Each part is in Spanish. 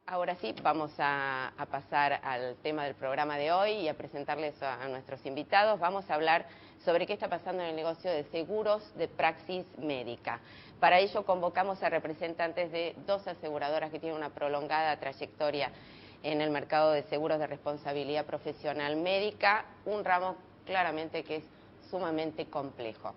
Ahora sí, vamos a pasar al tema del programa de hoy y a presentarles a nuestros invitados. Vamos a hablar sobre qué está pasando en el negocio de seguros de praxis médica. Para ello convocamos a representantes de dos aseguradoras que tienen una prolongada trayectoria en el mercado de seguros de responsabilidad profesional médica, un ramo claramente que es sumamente complejo.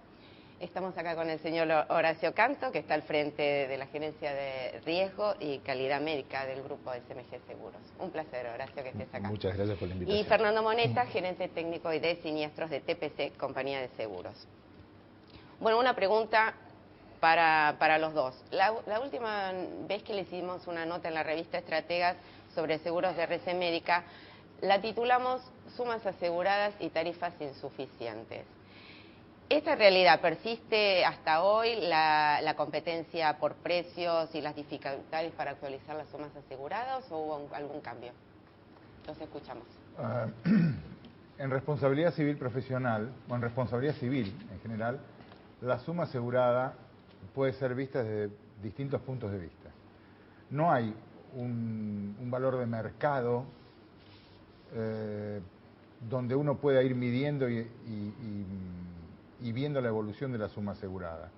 Estamos acá con el señor Horacio Canto, que está al frente de la Gerencia de Riesgo y Calidad Médica del grupo SMG Seguros. Un placer, Horacio, que estés acá. Muchas gracias por la invitación. Y Fernando Moneta, gerente técnico y de siniestros de TPC, compañía de seguros. Bueno, una pregunta para los dos. La última vez que le hicimos una nota en la revista Estrategas sobre seguros de RC Médica, la titulamos Sumas aseguradas y tarifas insuficientes. ¿Esta realidad persiste hasta hoy, la competencia por precios y las dificultades para actualizar las sumas aseguradas, o hubo algún cambio? Los escuchamos. En responsabilidad civil profesional, o en responsabilidad civil en general, la suma asegurada puede ser vista desde distintos puntos de vista. No hay un valor de mercado donde uno pueda ir midiendo y viendo la evolución de la suma asegurada.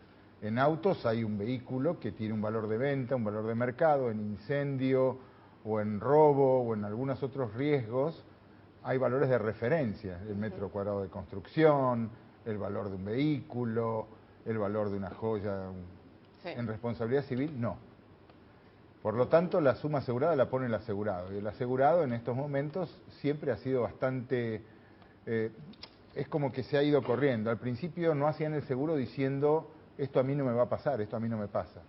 En autos hay un vehículo que tiene un valor de venta, un valor de mercado. En incendio o en robo o en algunos otros riesgos hay valores de referencia: el metro cuadrado de construcción, el valor de un vehículo, el valor de una joya. Sí. En responsabilidad civil no. Por lo tanto, la suma asegurada la pone el asegurado, y el asegurado en estos momentos siempre ha sido bastante... es como que se ha ido corriendo. Al principio no hacían el seguro diciendo, esto a mí no me va a pasar, esto a mí no me pasa.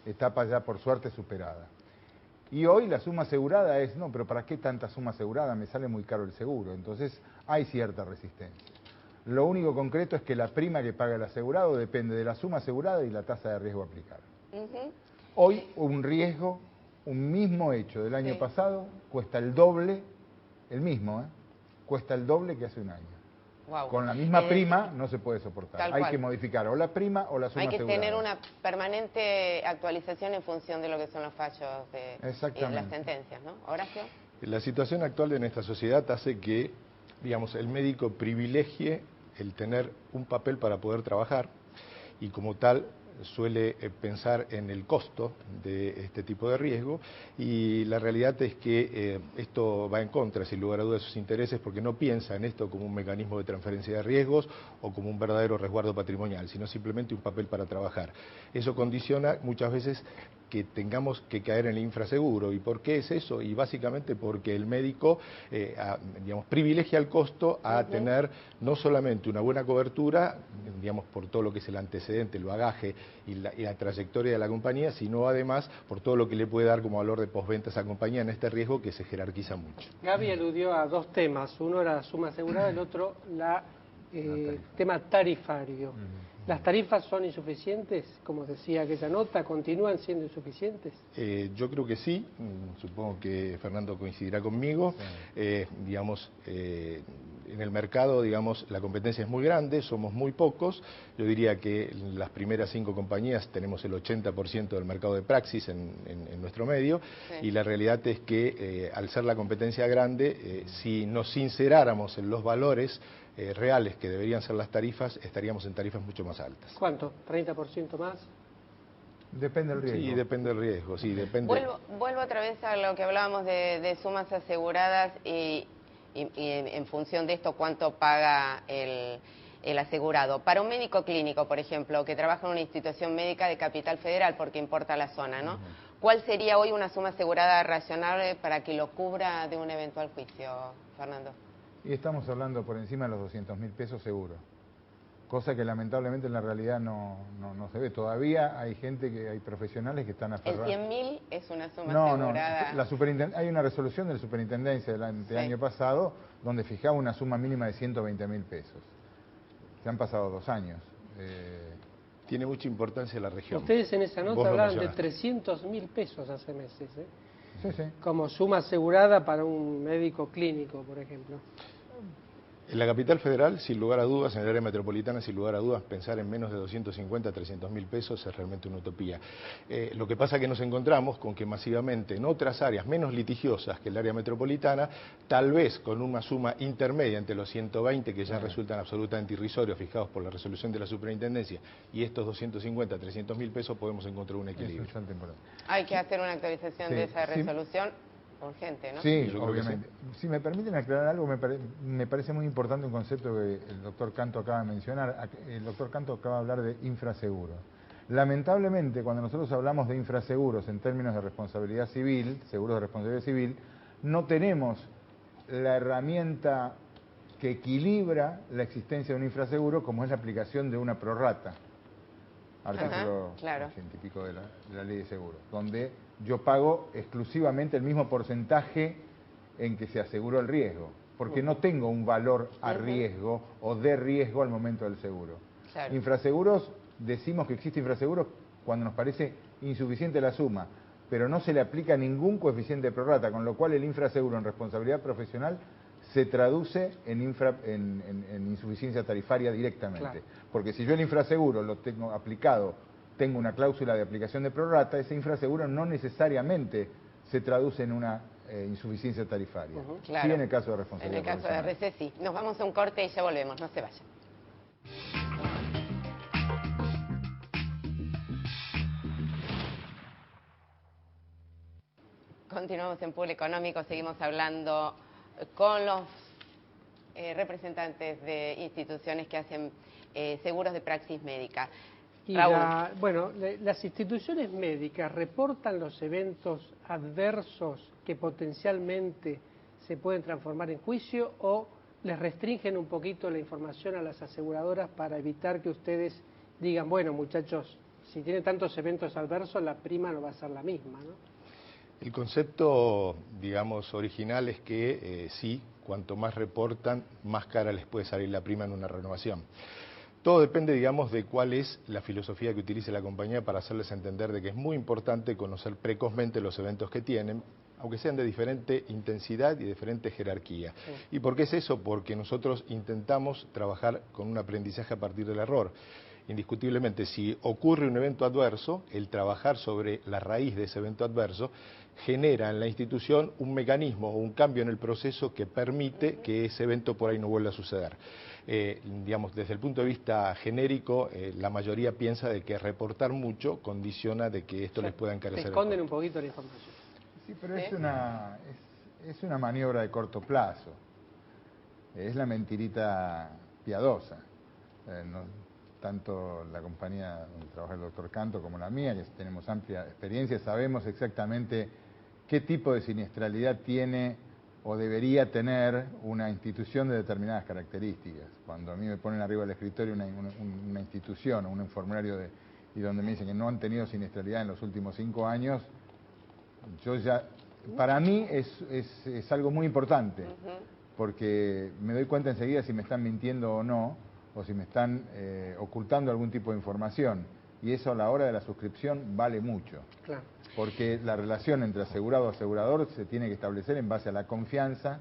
Etapa ya por suerte superada. Y hoy la suma asegurada es, no, pero ¿para qué tanta suma asegurada? Me sale muy caro el seguro. Entonces hay cierta resistencia. Lo único concreto es que la prima que paga el asegurado depende de la suma asegurada y la tasa de riesgo aplicada. Hoy un riesgo, un mismo hecho del año pasado, cuesta el doble, el mismo, cuesta el doble que hace un año. Wow. Con la misma prima no se puede soportar. Hay que modificar o la prima o la suma asegurada. Hay que tener una permanente actualización en función de lo que son los fallos y de las sentencias, ¿no? Horacio. La situación actual de nuestra sociedad hace que, digamos, el médico privilegie el tener un papel para poder trabajar, y como tal suele pensar en el costo de este tipo de riesgo, y la realidad es que esto va en contra, sin lugar a dudas, de sus intereses, porque no piensa en esto como un mecanismo de transferencia de riesgos o como un verdadero resguardo patrimonial, sino simplemente un papel para trabajar. Eso condiciona muchas veces que tengamos que caer en el infraseguro. ¿Y por qué es eso? Y básicamente porque el médico digamos, privilegia el costo a tener no solamente una buena cobertura, digamos, por todo lo que es el antecedente, el bagaje y la trayectoria de la compañía, sino además por todo lo que le puede dar como valor de postventa a esa compañía en este riesgo que se jerarquiza mucho. Gaby aludió a dos temas: uno era la suma asegurada, el otro tema tarifario. ¿Las tarifas son insuficientes? Como decía aquella nota, ¿continúan siendo insuficientes? Yo creo que sí, supongo que Fernando coincidirá conmigo. Sí. Digamos, en el mercado, digamos, la competencia es muy grande, somos muy pocos. Yo diría que las primeras 5 compañías tenemos el 80% del mercado de praxis en nuestro medio, sí. Y la realidad es que al ser la competencia grande, si nos sinceráramos en los valores reales que deberían ser las tarifas, estaríamos en tarifas mucho más altas. ¿Cuánto? ¿30% más? Depende del riesgo. Sí, depende del riesgo, sí, depende. Vuelvo otra vez a lo que hablábamos de sumas aseguradas y en función de esto, ¿cuánto paga el asegurado? Para un médico clínico, por ejemplo, que trabaja en una institución médica de Capital Federal, porque importa la zona, ¿no? ¿Cuál sería hoy una suma asegurada razonable para que lo cubra de un eventual juicio, Fernando? Y estamos hablando por encima de los 200.000 pesos seguro, cosa que lamentablemente en la realidad no se ve. Todavía hay hay profesionales que están aferrados. ¿El 100.000 es una suma asegurada? No, hay una resolución de la superintendencia del año pasado donde fijaba una suma mínima de 120.000 pesos. Se han pasado 2 años. Tiene mucha importancia la región. Ustedes en esa nota hablaban de 300.000 pesos hace meses, Sí, sí. Como suma asegurada para un médico clínico, por ejemplo. En la capital federal, sin lugar a dudas, en el área metropolitana, sin lugar a dudas, pensar en menos de 250 a 300 mil pesos es realmente una utopía. Lo que pasa es que nos encontramos con que masivamente en otras áreas menos litigiosas que el área metropolitana, tal vez con una suma intermedia entre los 120 que ya resultan absolutamente irrisorios fijados por la resolución de la superintendencia y estos 250 a 300 mil pesos podemos encontrar un equilibrio. Hay que hacer una actualización de esa resolución. Urgente, ¿no? Sí, obviamente. Si me permiten aclarar algo, me parece muy importante un concepto que el doctor Canto acaba de mencionar. El doctor Canto acaba de hablar de infraseguros. Lamentablemente, cuando nosotros hablamos de infraseguros en términos de responsabilidad civil, seguros de responsabilidad civil, no tenemos la herramienta que equilibra la existencia de un infraseguro como es la aplicación de una prorrata. Artículo 80 y pico de la ley de seguros, donde yo pago exclusivamente el mismo porcentaje en que se aseguró el riesgo, porque no tengo un valor a riesgo o de riesgo al momento del seguro. Claro. Infraseguros, decimos que existe infraseguros cuando nos parece insuficiente la suma, pero no se le aplica ningún coeficiente de prorrata, con lo cual el infraseguro en responsabilidad profesional se traduce en insuficiencia tarifaria directamente. Claro. Porque si yo el infraseguro lo tengo aplicado, tengo una cláusula de aplicación de prorrata, ese infraseguro no necesariamente se traduce en una insuficiencia tarifaria. Claro. Sí, en el caso de responsabilidad En el caso de RC sí. Nos vamos a un corte y ya volvemos, no se vayan. Continuamos en Público Económico, seguimos hablando con los representantes de instituciones que hacen seguros de praxis médica. Y las instituciones médicas reportan los eventos adversos que potencialmente se pueden transformar en juicio o les restringen un poquito la información a las aseguradoras para evitar que ustedes digan, bueno muchachos, si tienen tantos eventos adversos la prima no va a ser la misma, ¿no? El concepto, digamos, original es que sí, cuanto más reportan, más cara les puede salir la prima en una renovación. Todo depende, digamos, de cuál es la filosofía que utilice la compañía para hacerles entender de que es muy importante conocer precozmente los eventos que tienen, aunque sean de diferente intensidad y diferente jerarquía. Sí. ¿Y por qué es eso? Porque nosotros intentamos trabajar con un aprendizaje a partir del error. Indiscutiblemente, si ocurre un evento adverso, el trabajar sobre la raíz de ese evento adverso genera en la institución un mecanismo o un cambio en el proceso que permite que ese evento por ahí no vuelva a suceder. Digamos, desde el punto de vista genérico, la mayoría piensa de que reportar mucho condiciona de que esto les pueda encarecer. Se esconden un poquito la información. Sí, pero es una maniobra de corto plazo. Es la mentirita piadosa. Tanto la compañía donde trabaja el doctor Canto como la mía, que tenemos amplia experiencia, sabemos exactamente qué tipo de siniestralidad tiene o debería tener una institución de determinadas características. Cuando a mí me ponen arriba del escritorio una institución o un formulario y donde me dicen que no han tenido siniestralidad en los últimos 5 años, yo ya, para mí es algo muy importante, porque me doy cuenta enseguida si me están mintiendo o no, o si me están ocultando algún tipo de información. Y eso a la hora de la suscripción vale mucho. Claro. Porque la relación entre asegurado y asegurador se tiene que establecer en base a la confianza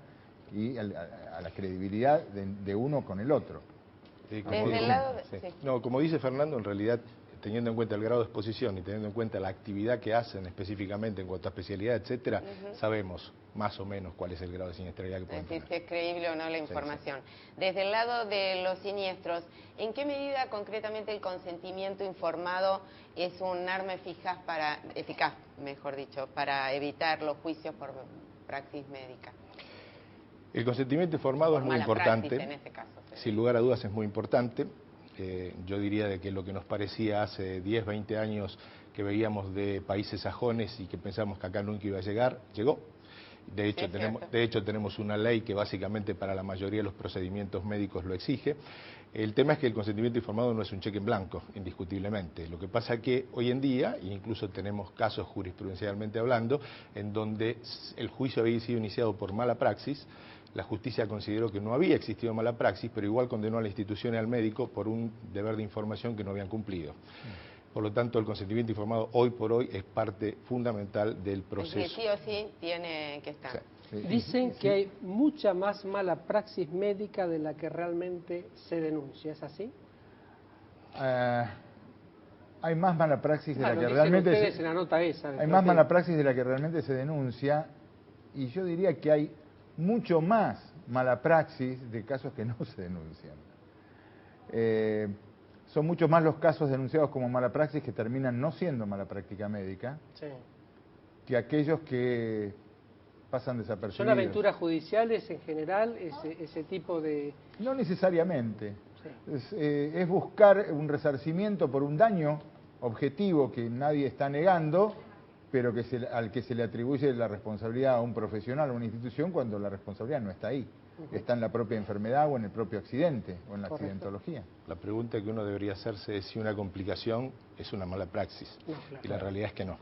y a la credibilidad de uno con el otro. Como dice Fernando, en realidad, teniendo en cuenta el grado de exposición y teniendo en cuenta la actividad que hacen específicamente en cuanto a especialidad, etcétera, sabemos más o menos cuál es el grado de siniestralidad que pueden tener. Es decir, si es creíble o no la información. Desde el lado de los siniestros, ¿en qué medida concretamente el consentimiento informado es un arma eficaz para evitar los juicios por praxis médica? El consentimiento informado es muy importante. Praxis, en este caso, sin lugar a dudas es muy importante. Yo diría de que lo que nos parecía hace 10, 20 años que veíamos de países sajones y que pensamos que acá nunca iba a llegar, llegó. De hecho, tenemos una ley que básicamente para la mayoría de los procedimientos médicos lo exige. El tema es que el consentimiento informado no es un cheque en blanco, indiscutiblemente. Lo que pasa es que hoy en día, incluso tenemos casos jurisprudencialmente hablando, en donde el juicio había sido iniciado por mala praxis. La justicia consideró que no había existido mala praxis, pero igual condenó a la institución y al médico por un deber de información que no habían cumplido. Por lo tanto, el consentimiento informado hoy por hoy es parte fundamental del proceso. Es que sí o sí tiene que estar. Sí. Dicen que hay mucha más mala praxis médica de la que realmente se denuncia, ¿es así? Hay más mala praxis de la que dicen realmente ustedes en la nota esa. hay más mala praxis de la que realmente se denuncia, y yo diría que hay mucho más mala praxis de casos que no se denuncian. Son muchos más los casos denunciados como mala praxis que terminan no siendo mala práctica médica, Sí. que aquellos que pasan desapercibidos. ¿Son aventuras judiciales en general ese tipo de...? No necesariamente. Sí. Es buscar un resarcimiento por un daño objetivo que nadie está negando, pero al que se le atribuye la responsabilidad a un profesional o a una institución cuando la responsabilidad no está ahí. Está en la propia enfermedad o en el propio accidente o en la accidentología. La pregunta que uno debería hacerse es si una complicación es una mala praxis. No, claro. Y la realidad es que no.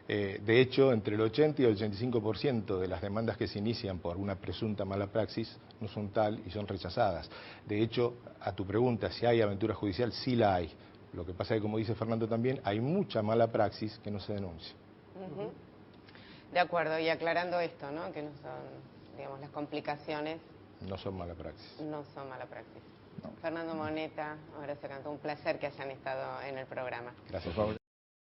De hecho, entre el 80 y el 85% de las demandas que se inician por una presunta mala praxis no son tal y son rechazadas. De hecho, a tu pregunta, si hay aventura judicial, sí la hay. Lo que pasa es que, como dice Fernando también, hay mucha mala praxis que no se denuncia. De acuerdo, y aclarando esto, ¿no? Que no son, digamos, las complicaciones. No son mala praxis. No son mala praxis. No. Fernando Moneta, ahora se cantó, un placer que hayan estado en el programa. Gracias, Pablo.